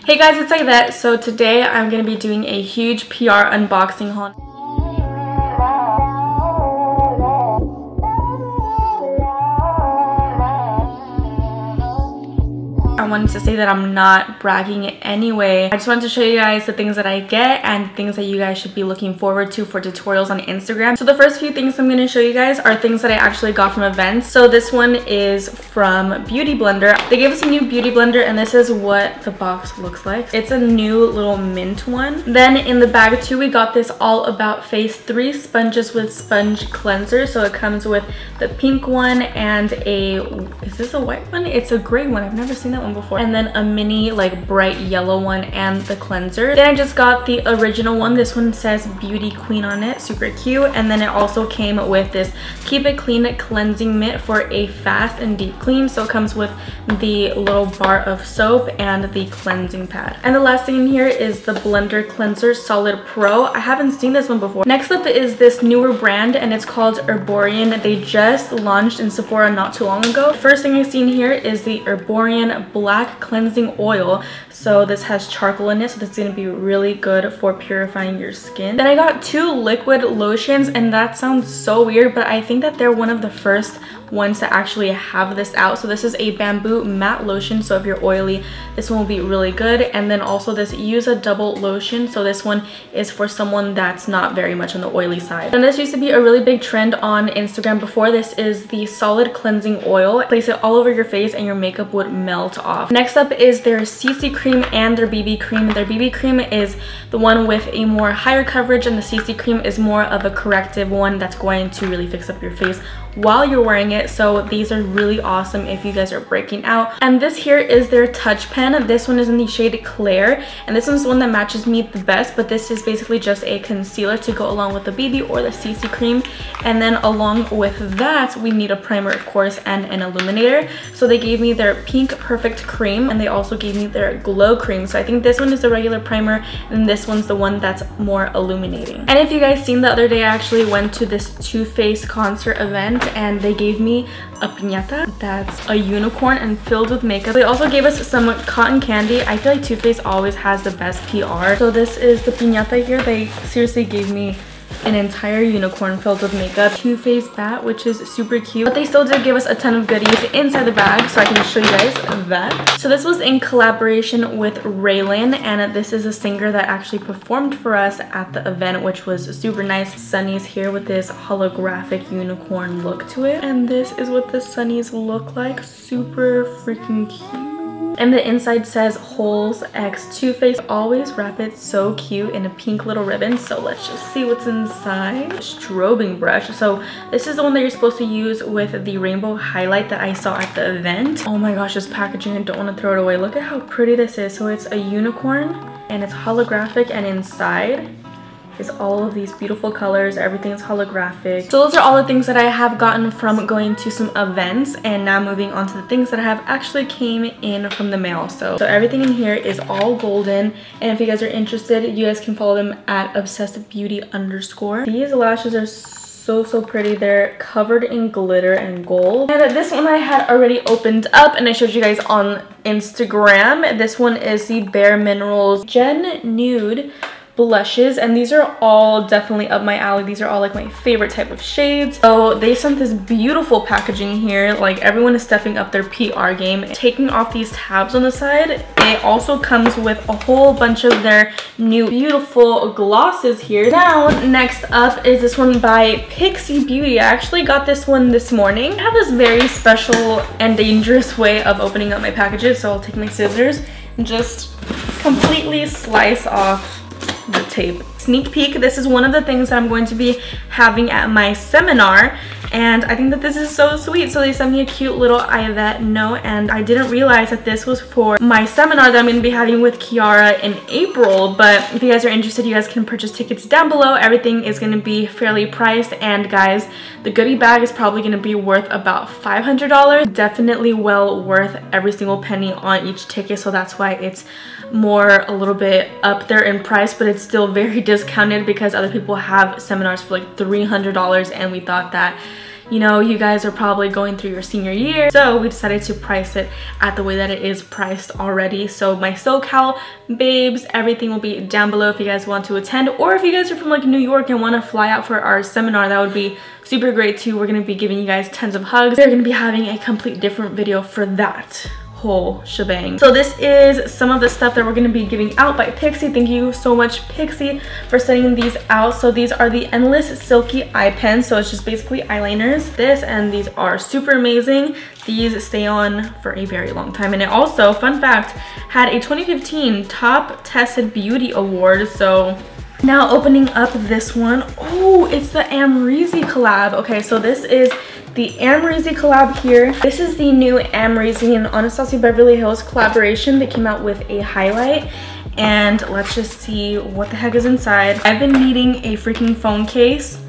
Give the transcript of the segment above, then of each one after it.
Hey guys, it's Aidette. So today I'm going to be doing a huge PR unboxing haul. I wanted to say that I'm not bragging in any way. I just wanted to show you guys the things that I get and things that you guys should be looking forward to for tutorials on Instagram. So the first few things I'm going to show you guys are things that I actually got from events. So this one is from Beauty Blender. They gave us a new Beauty Blender and this is what the box looks like. It's a new little mint one. Then in the bag too, we got this All About Face 3 sponges with sponge cleanser. So it comes with the pink one and is this a white one? It's a gray one. I've never seen that one before. And then a mini like bright yellow one and the cleanser. Then I just got the original one. This one says Beauty Queen on it, super cute. And then it also came with this Keep It Clean cleansing mitt for a fast and deep clean. So it comes with the little bar of soap and the cleansing pad. And the last thing in here is the Blender Cleanser Solid Pro. I haven't seen this one before. Next up is this newer brand and it's called Arboreum. They just launched in Sephora not too long ago. First thing I see in here is the Arboreum Black Cleansing Oil. So this has charcoal in it, so this is going to be really good for purifying your skin. Then I got two liquid lotions, and that sounds so weird, but I think that they're one of the first ones to actually have this out. So this is a bamboo matte lotion, so if you're oily, this one will be really good. And then also this Use a Double lotion, so this one is for someone that's not very much on the oily side. And this used to be a really big trend on Instagram before. This is the solid cleansing oil. Place it all over your face and your makeup would melt off. Next up is their CC cream and their BB cream. Their BB cream is the one with a more higher coverage, and the CC cream is more of a corrective one that's going to really fix up your face while you're wearing it. So these are really awesome if you guys are breaking out. And this here is their touch pen. This one is in the shade Claire, and this one's the one that matches me the best, but this is basically just a concealer to go along with the BB or the CC cream. And then along with that, we need a primer, of course, and an illuminator. So they gave me their Pink Perfect cream, and they also gave me their Glow cream. So I think this one is the regular primer and this one's the one that's more illuminating. And if you guys seen the other day, I actually went to this Too Faced concert event and they gave me a piñata that's a unicorn and filled with makeup. They also gave us some cotton candy. I feel like Too Faced always has the best PR. So this is the piñata here. They seriously gave me an entire unicorn filled with makeup. Too Faced bat, which is super cute. But they still did give us a ton of goodies inside the bag, so I can show you guys that. So this was in collaboration with Raylan, and this is a singer that actually performed for us at the event, which was super nice. Sunnies here with this holographic unicorn look to it. And this is what the sunnies look like. Super freaking cute. And the inside says Holes X Too Faced. Always wrap it so cute in a pink little ribbon. So let's just see what's inside. Strobing brush. So this is the one that you're supposed to use with the rainbow highlight that I saw at the event. Oh my gosh, this packaging, I don't want to throw it away. Look at how pretty this is. So it's a unicorn and it's holographic, and inside is all of these beautiful colors. Everything's holographic. So those are all the things that I have gotten from going to some events, and now moving on to the things that I have actually came in from the mail. So everything in here is all golden, and if you guys are interested, you guys can follow them at obsessivebeauty_. These lashes are so pretty. They're covered in glitter and gold. And this one I had already opened up and I showed you guys on Instagram. This one is the Bareminerals Gen Nude blushes, and these are all definitely up my alley. These are all like my favorite type of shades. So they sent this beautiful packaging here. Like, everyone is stepping up their PR game. Taking off these tabs on the side, it also comes with a whole bunch of their new beautiful glosses here. Now next up is this one by Pixie Beauty. I actually got this one this morning. I have this very special and dangerous way of opening up my packages, so I'll take my scissors and just completely slice off the tape. Sneak peek, this is one of the things that I'm going to be having at my seminar, and I think that this is so sweet. So they sent me a cute little Aidette note, and I didn't realize that this was for my seminar that I'm going to be having with Kiara in April. But if you guys are interested, you guys can purchase tickets down below. Everything is going to be fairly priced, and guys, the goodie bag is probably going to be worth about $500. Definitely well worth every single penny on each ticket, so that's why it's more a little bit up there in price, but it's still very discounted because other people have seminars for like $300, and we thought that you know, you guys are probably going through your senior year, so we decided to price it at the way that it is priced already. So my SoCal babes, everything will be down below if you guys want to attend, or if you guys are from like New York and want to fly out for our seminar, that would be super great too. We're going to be giving you guys tons of hugs. We're going to be having a complete different video for that whole shebang. So this is some of the stuff that we're going to be giving out by Pixie. Thank you so much, Pixie, for sending these out. So these are the Endless Silky Eye Pens. So it's just basically eyeliners. This, and these are super amazing. These stay on for a very long time. And it also, fun fact, had a 2015 Top Tested Beauty Award. So now opening up this one. Oh, it's the Amrezy collab. Okay, so this is the Amrezy collab here. This is the new Amrezy and Anastasia Beverly Hills collaboration. They came out with a highlight, and let's just see what the heck is inside. I've been needing a freaking phone case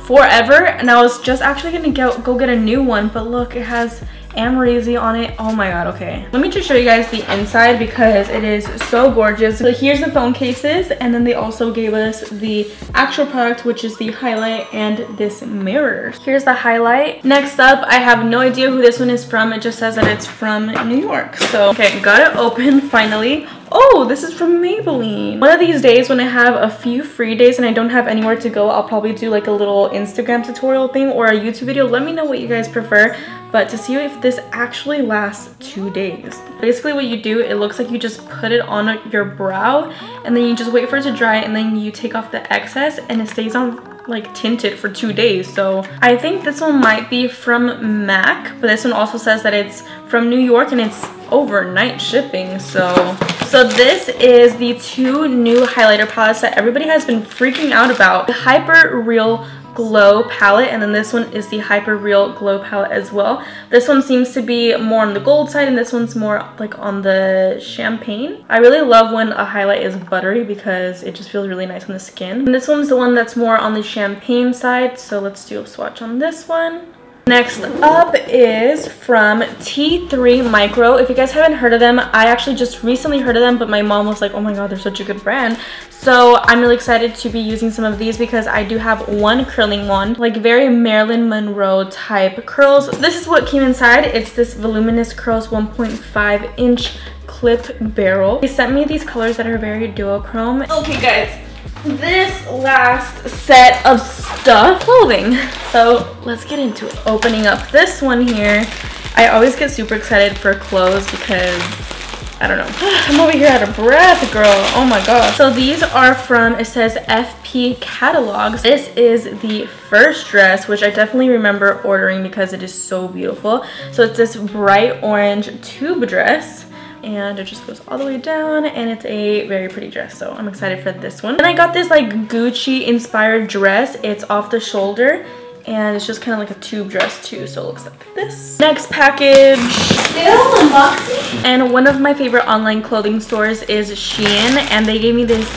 forever, and I was just actually gonna go get a new one, but look, it has Amrezy on it. Oh my god. Okay, let me just show you guys the inside because it is so gorgeous. So here's the phone cases, and then they also gave us the actual product, which is the highlight and this mirror. Here's the highlight. Next up, I have no idea who this one is from. It just says that it's from New York. So okay, got it open finally. Oh, this is from Maybelline. One of these days when I have a few free days and I don't have anywhere to go, I'll probably do like a little Instagram tutorial thing or a YouTube video. Let me know what you guys prefer. But to see if this actually lasts 2 days. Basically what you do, it looks like you just put it on your brow and then you just wait for it to dry, and then you take off the excess and it stays on like tinted for 2 days. So I think this one might be from MAC, but this one also says that it's from New York and it's overnight shipping. So this is the 2 new highlighter palettes that everybody has been freaking out about. The Hyper Real Glow palette, and then this one is the Hyper Real Glow palette as well. This one seems to be more on the gold side, and this one's more like on the champagne. I really love when a highlight is buttery because it just feels really nice on the skin. And this one's the one that's more on the champagne side, so let's do a swatch on this one. Next up is from T3 Micro. If you guys haven't heard of them, I actually just recently heard of them, but my mom was like, oh my god, they're such a good brand. So I'm really excited to be using some of these because I do have one curling wand, like very Marilyn Monroe type curls. So this is what came inside. It's this Voluminous Curls 1.5 inch clip barrel. They sent me these colors that are very duochrome. Okay guys, this last set of clothing, so let's get into it. Opening up this one here, I always get super excited for clothes because I don't know, I'm over here out of breath, girl. Oh my god. So these are from, it says FP Catalogs. This is the first dress, which I definitely remember ordering because it is so beautiful. So it's this bright orange tube dress, and it just goes all the way down, and it's a very pretty dress, so I'm excited for this one. Then I got this like Gucci inspired dress. It's off the shoulder, and it's just kind of like a tube dress too, so it looks like this. Next package. Still unboxing. And one of my favorite online clothing stores is Shein, and they gave me this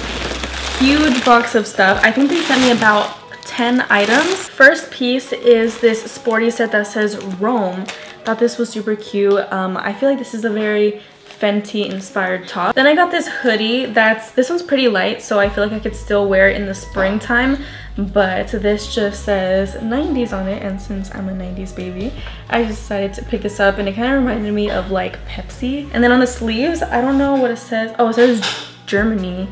huge box of stuff. I think they sent me about 10 items. First piece is this sporty set that says Rome. Thought this was super cute. I feel like this is a very Fenty inspired top. Then I got this hoodie this one's pretty light, so I feel like I could still wear it in the springtime, but this just says 90s on it, and since I'm a 90s baby, I just decided to pick this up, and it kind of reminded me of like Pepsi. And then on the sleeves, I don't know what it says. Oh, it says Germany.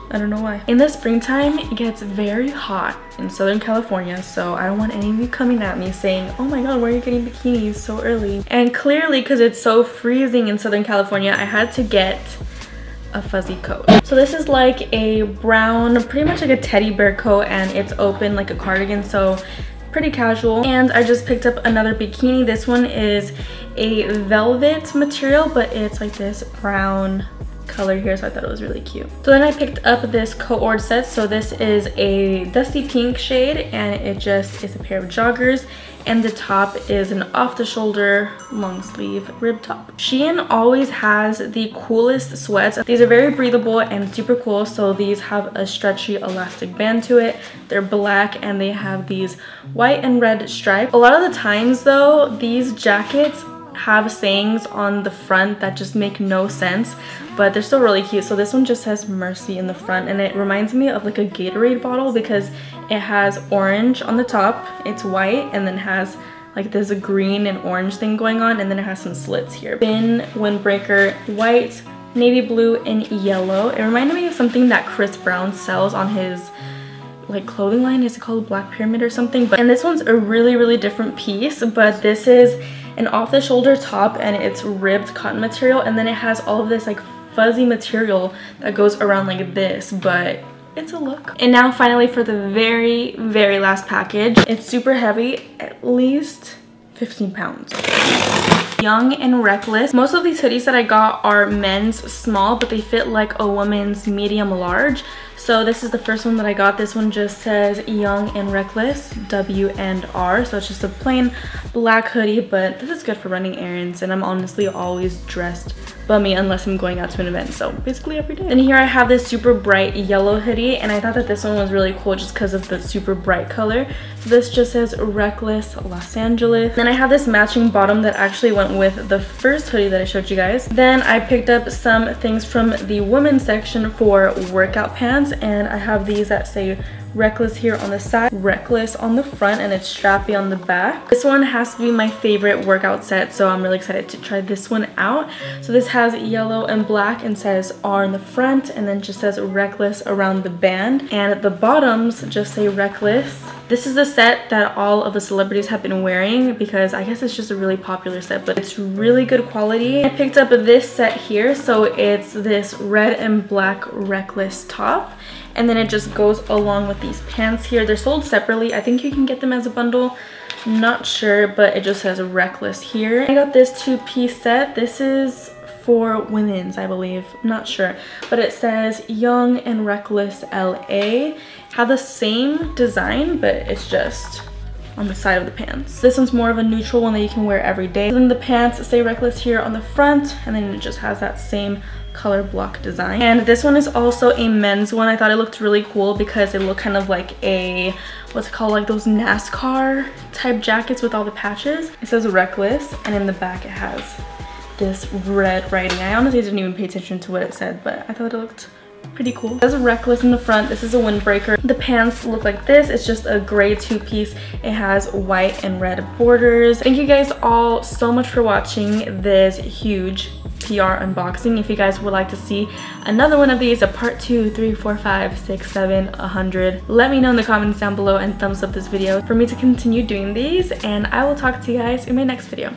I don't know why. In the springtime, it gets very hot in Southern California, so I don't want any of you coming at me saying, oh my god, why are you getting bikinis so early? And clearly, because it's so freezing in Southern California, I had to get a fuzzy coat. So this is like a brown, pretty much like a teddy bear coat, and it's open like a cardigan, so pretty casual. And I just picked up another bikini. This one is a velvet material, but it's like this brown color here, so I thought it was really cute. So then I picked up this co-ord set. So this is a dusty pink shade, and it just is a pair of joggers, and the top is an off-the-shoulder long sleeve rib top. Shein always has the coolest sweats. These are very breathable and super cool. So these have a stretchy elastic band to it. They're black, and they have these white and red stripes. A lot of the times though, these jackets have sayings on the front that just make no sense, but they're still really cute. So this one just says Mercy in the front, and it reminds me of like a Gatorade bottle because it has orange on the top, it's white, and then has like there's a green and orange thing going on, and then it has some slits here. Thin windbreaker, white, navy blue, and yellow. It reminded me of something that Chris Brown sells on his like clothing line. Is it called Black Pyramid or something? And this one's a really different piece, but this is an off-the-shoulder top and it's ribbed cotton material, and then it has all of this like fuzzy material that goes around like this, but it's a look. And now finally for the very last package. It's super heavy, at least 15 pounds. Young and Reckless. Most of these hoodies that I got are men's small, but they fit like a woman's medium large. So this is the first one that I got. This one just says Young and Reckless, W and R. So it's just a plain black hoodie, but this is good for running errands, and I'm honestly always dressed bummy unless I'm going out to an event, so basically every day. Then here I have this super bright yellow hoodie, and I thought that this one was really cool just because of the super bright color. So this just says Reckless Los Angeles. Then I have this matching bottom that actually went with the first hoodie that I showed you guys. Then I picked up some things from the women's section for workout pants, and I have these that say Reckless here on the side, Reckless on the front, and it's strappy on the back. This one has to be my favorite workout set, so I'm really excited to try this one out. So this has yellow and black and says R in the front, and then just says Reckless around the band, and the bottoms just say Reckless. This is the set that all of the celebrities have been wearing because I guess it's just a really popular set, but it's really good quality. I picked up this set here, so it's this red and black Reckless top, and then it just goes along with these pants here. They're sold separately. I think you can get them as a bundle, not sure, but it just says Reckless here. I got this two-piece set. This is for women's, I believe, not sure, but it says Young and Reckless LA. Have the same design, but it's just on the side of the pants. This one's more of a neutral one that you can wear every day. Then the pants say Reckless here on the front, and then it just has that same color block design. And this one is also a men's one. I thought it looked really cool because it looked kind of like a, what's it called, like those NASCAR type jackets with all the patches. It says Reckless, and in the back it has this red writing. I honestly didn't even pay attention to what it said, but I thought it looked pretty cool. There's a Reckless in the front. This is a windbreaker. The pants look like this. It's just a gray two-piece. It has white and red borders. Thank you guys all so much for watching this huge PR unboxing. If you guys would like to see another one of these, a part 2, 3, 4, 5, 6, 7, 100, let me know in the comments down below and thumbs up this video for me to continue doing these, and I will talk to you guys in my next video.